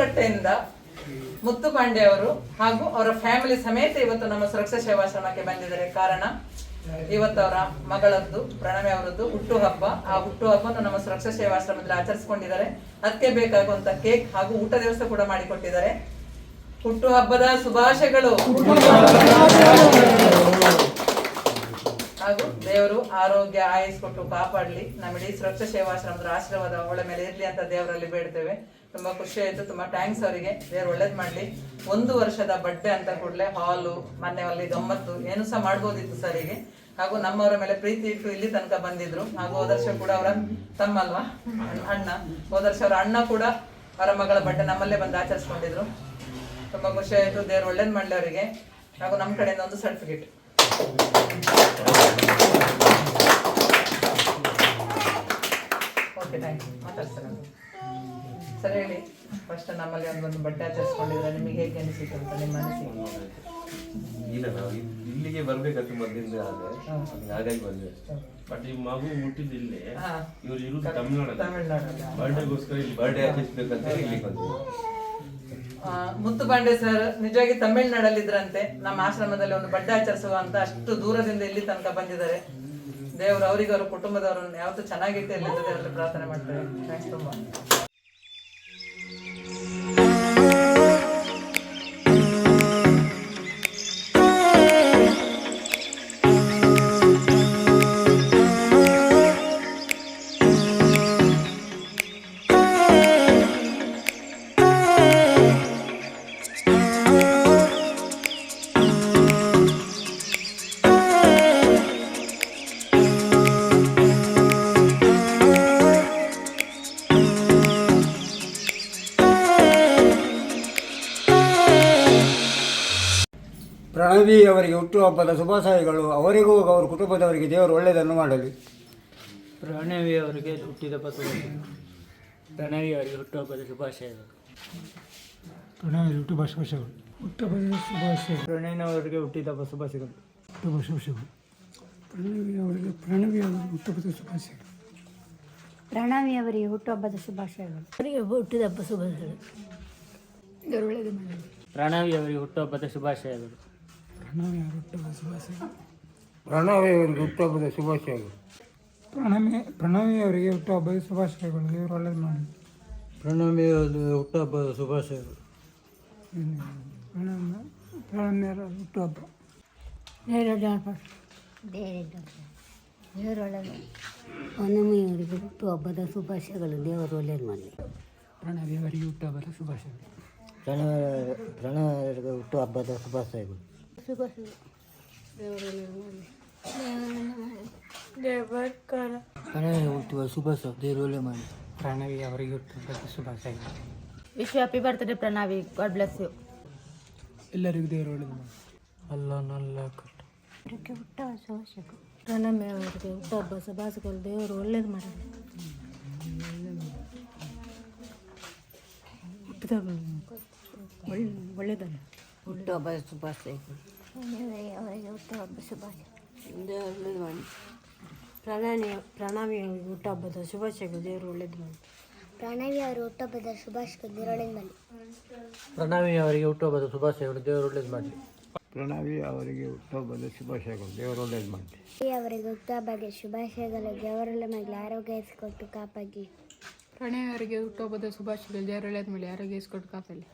ಮಾರುಕಟ್ಟೆಯಿಂದ ಮುತ್ತು ಪಾಂಡೆ ಅವರು ಹಾಗೂ ಅವರ ಫ್ಯಾಮಿಲಿ ಸಮೇತ ಇವತ್ತು ನಮ್ಮ ಸುರಕ್ಷಾ ಸೇವಾಶ್ರಮಕ್ಕೆ ಬಂದಿದ್ದಾರೆ. ಕಾರಣ ಇವತ್ತು ಅವರ ಮಗಳದ್ದು ಪ್ರಣವಿ ಅವರದ್ದು ಹುಟ್ಟುಹಬ್ಬ. ಆ ಹುಟ್ಟುಹಬ್ಬವನ್ನು ನಮ್ಮ ಸುರಕ್ಷಾ ಸೇವಾಶ್ರಮದಲ್ಲಿ ಆಚರಿಸಿಕೊಂಡಿದ್ದಾರೆ. ಅದಕ್ಕೆ ಬೇಕಾಗುವಂತ ಕೇಕ್ ಹಾಗೂ ಊಟದ ವ್ಯವಸ್ಥೆ ಕೂಡ ಮಾಡಿಕೊಟ್ಟಿದ್ದಾರೆ. ಹುಟ್ಟುಹಬ್ಬದ ಶುಭಾಶಯಗಳು. ಹಾಗೂ ದೇವರು ಆರೋಗ್ಯ ಆಯುಸ್ ಕೊಟ್ಟು ಕಾಪಾಡಲಿ. ನಮ್ಮ ಇಡೀ ಸುರಕ್ಷಾ ಸೇವಾಶ್ರಮದ ಆಶೀರ್ವಾದ ಅವಳ ಮೇಲೆ ಇರ್ಲಿ ಅಂತ ದೇವರಲ್ಲಿ ಬೇಡ್ತೇವೆ. ತುಂಬಾ ಖುಷಿ ಆಯ್ತು. ತುಂಬಾ ಥ್ಯಾಂಕ್ಸ್ ಅವರಿಗೆ. ದೇವ್ರು ಒಳ್ಳೇದ್ ಮಾಡ್ಲಿ. 1 ವರ್ಷದ ಬಡ್ಡೆ ಅಂತ ಕೂಡಲೇ ಹಾಲು ಮೊನ್ನೆ ಅಲ್ಲಿ ಗಮ್ಮತ್ತು ಏನು ಸಹ ಮಾಡ್ಬೋದಿತ್ತು ಸರಿಗೆ. ಹಾಗೂ ನಮ್ಮವರ ಮೇಲೆ ಪ್ರೀತಿ ಇಟ್ಟು ಇಲ್ಲಿ ತನಕ ಬಂದಿದ್ರು. ಹಾಗೂ ಹೋದ ವರ್ಷ ಕೂಡ ಅವರ ತಮ್ಮ ಅಲ್ವಾ ಅಣ್ಣ, ಹೋದ ವರ್ಷ ಅವರ ಅಣ್ಣ ಕೂಡ ಅವರ ಮಗಳ ಬಡ್ಡೆ ನಮ್ಮಲ್ಲೇ ಬಂದು ಆಚರಿಸ್ಕೊಂಡಿದ್ರು. ತುಂಬಾ ಖುಷಿ ಆಯ್ತು. ದೇವ್ರು ಒಳ್ಳೇದ್ ಮಾಡ್ಲಿ ಅವರಿಗೆ. ಹಾಗೂ ನಮ್ಮ ಕಡೆಯಿಂದ ಒಂದು ಸರ್ಟಿಫಿಕೇಟ್. Okay, thank you. ಮಾತಾಡ್ತಾರೆ ಸರಿ. ಹೇಳಿ, ಫಸ್ಟ್ ನಮ್ಮಲ್ಲಿ ಒಂದು ಬಡ್ಡೆ ಆಚರಿಸ್ಕೊಂಡಿದ್ರೆ ನಿಮಗೆ ಹೇಗೆ ಅನಿಸಿತು ಅಂತ ನಿಮ್ಮ ಅನಿಸಿಕೆ? ಇಲ್ಲ, ನಾವು ಇಲ್ಲಿಗೆ ಬರ್ಬೇಕಂತ ಮೊದಲಿಂದ ಹಾಗಾಗಿ ಬಂದೆ. ಬಟ್ ಈ ಮಗು ಹುಟ್ಟಿದ ಇಲ್ಲೇ, ಇವ್ರು ಇರುವುದು ತಮಿಳ್ನಾಡಲ್ಲಿ. ಬರ್ಡೇಗೋಸ್ಕರ ಇಲ್ಲಿ ಬರ್ಡೇ ಆಚರಿಸ್ಬೇಕಂತ ಇಲ್ಲಿ ಬಂದ್ವಿ. ಮುತ್ತು ಪಾಂಡೆ ಸರ್ ನಿಜವಾಗಿ ತಮಿಳ್ನಾಡಲ್ಲಿ ಇದ್ರಂತೆ. ನಮ್ಮ ಆಶ್ರಮದಲ್ಲಿ ಒಂದು ಬಡ್ಡೆ ಆಚರಿಸುವ ಅಂತ ಅಷ್ಟು ದೂರದಿಂದ ಇಲ್ಲಿ ತನಕ ಬಂದಿದ್ದಾರೆ. ದೇವರು ಅವರಿಗೆ ಅವರ ಕುಟುಂಬದವರನ್ನು ಯಾವತ್ತೂ ಚೆನ್ನಾಗಿಟ್ಟು ಎಲ್ಲಿಂದ ದೇವರಲ್ಲಿ ಪ್ರಾರ್ಥನೆ ಮಾಡ್ತಾರೆ. ಥ್ಯಾಂಕ್ಸ್ ತುಂಬಾ. ಪ್ರಣವಿ ಅವರಿಗೆ ಹುಟ್ಟುಹಬ್ಬದ ಶುಭಾಶಯಗಳು. ಅವರಿಗೂ ಅವರ ಕುಟುಂಬದವರಿಗೆ ದೇವರು ಒಳ್ಳೆಯದನ್ನು ಮಾಡಲಿ. ಪ್ರಣವಿ ಅವರಿಗೆ ಹುಟ್ಟಿದಬ್ಬ ಶುಭಾಶಯಗಳು. ಪ್ರಣವಿ ಅವರಿಗೆ ಹುಟ್ಟುಹಬ್ಬದ ಶುಭಾಶಯಗಳು. ಪ್ರಣವಿ ಹುಟ್ಟುಹಬ್ಬ ಶುಭಾಶಯಗಳು. ಹುಟ್ಟುಹಬ್ಬದ ಶುಭಾಶಯಗಳು. ಪ್ರಣಯನವರಿಗೆ ಹುಟ್ಟಿದಬ್ಬ ಶುಭಾಶಯಗಳು. ಹುಟ್ಟುಹಬ್ಬ ಶುಭಾಶಯಗಳು. ಪ್ರಣವಿ ಅವರಿಗೆ ಹುಟ್ಟುಹಬ್ಬದ ಶುಭಾಶಯಗಳು. ಪ್ರಣವಿ ಅವರಿಗೆ ಹುಟ್ಟುಹಬ್ಬದ ಶುಭಾಶಯಗಳು. ಅವರಿಗೆ ಹುಟ್ಟಿದಬ್ಬ ಶುಭಾಶಯಗಳು. ದೇವರು ಒಳ್ಳೆಯದು ಮಾಡಲಿ. ಪ್ರಣವಿ ಅವರಿಗೆ ಹುಟ್ಟುಹಬ್ಬದ ಶುಭಾಶಯಗಳು. ಪ್ರಣವಿ ಅವರ ಹುಟ್ಟುಹಬ್ಬದ ಶುಭಾಶಯಗಳು. ಪ್ರಣವಿ ಅವರಿಗೆ ಹುಟ್ಟುಹಬ್ಬದ ಶುಭಾಶಯಗಳು. ಪ್ರಣವಿ ಅವರಿಗೆ ಹುಟ್ಟುಹಬ್ಬದ ಶುಭಾಶಯಗಳು. ದೇವರು ಒಳ್ಳೆಯದು ಮಾಡಲಿ. ಪ್ರಣವಿ ಅವರಿಗೆ ಹುಟ್ಟುಹಬ್ಬದ ಶುಭಾಶಯಗಳು. ಪ್ರಣವಿಯರ ಹುಟ್ಟುಹಬ್ಬ. ದೇವರು ಒಳ್ಳೆಯದು. ಪ್ರಣವಿಯವರಿಗೆ ಹುಟ್ಟುಹಬ್ಬದ ಶುಭಾಶಯಗಳು. ದೇವರು ಒಳ್ಳೆಯದು ಮಾಡಲಿ. ಪ್ರಣವಿ ಅವರಿಗೆ ಹುಟ್ಟುಹಬ್ಬದ ಶುಭಾಶಯಗಳು. ಪ್ರಣವರಿಗೆ ಹುಟ್ಟುಹಬ್ಬದ ಶುಭಾಶಯಗಳು. ಪ್ರಣವಿ ಹುಟ್ಟುವ ಶುಭಾಶಯ. ದೇವರು ಒಳ್ಳೆ ಮಾಡಿ. ಪ್ರಣವಿ ಅವರಿಗೆ ಹುಟ್ಟುಹಬ್ಬದ ಶುಭಾಶಯಗಳು. Wish happy birthday Pranavi. God bless you. ಎಲ್ಲರಿಗೂ ದೇವರು ಒಳ್ಳೆಯದು ಮಾಡಿ. ಅಲ್ಲ ಹುಟ್ಟುಹಬ್ಬ ಶುಭಾಶಯಗಳು. ಪ್ರಣವಿ ಅವರಿಗೆ ಹುಟ್ಟುಹಬ್ಬ ಶುಭಾಶಯಗಳು. ದೇವರು ಒಳ್ಳೇದು ಮಾಡಲಿ. ಒಳ್ಳೆಯದಲ್ಲ. ಹುಟ್ಟುಹಬ್ಬ ಶುಭಾಶಯಗಳು. ಅವರಿಗೆ ಹುಟ್ಟುಹಬ್ಬ ಶುಭಾಶಯ. ದೇವರು ಒಳ್ಳೇದು ಮಾಡಿ. ಪ್ರಣವಿ ಅವರಿಗೆ ಹುಟ್ಟುಹಬ್ಬದ ಶುಭಾಶಯಗಳು. ದೇವರು ಒಳ್ಳೇದು ಮಾಡಿ. ಪ್ರಣವಿ ಅವರು ಹುಟ್ಟುಹಬ್ಬದ ಶುಭಾಶಯಗಳು. ದೇವರು ಒಳ್ಳೇದು ಮಾಡಲಿ. ಪ್ರಣವಿ ಅವರಿಗೆ ಹುಟ್ಟುಹಬ್ಬದ ಶುಭಾಶಯಗಳು. ದೇವರು ಒಳ್ಳೇದು ಮಾಡಲಿ. ಪ್ರಣವಿ ಅವರಿಗೆ ಹುಟ್ಟುಹಬ್ಬದ ಶುಭಾಶಯಗಳು. ದೇವರು ಒಳ್ಳೆಯದು ಮಾಡಲಿ. ಅವರಿಗೆ ಹುಟ್ಟುಹಬ್ಬದ ಶುಭಾಶಯಗಳು. ದೇವರೊಳ್ಳೆ ಮಾಡಲಿ. ಆರೋಗ್ಯ ಇಸ್ಕೊಟ್ಟು ಕಾಪಾಡಿ. ಪ್ರಣಯ್ ಅವರಿಗೆ ಹುಟ್ಟುಹಬ್ಬದ ಶುಭಾಶಯಗಳು. ದೇವರು ಒಳ್ಳೇದು ಮಾಡಲಿ. ಆರೋಗ್ಯ ಇಸ್ಕೊಟ್ಟು ಕಾಪಾಡಲಿ.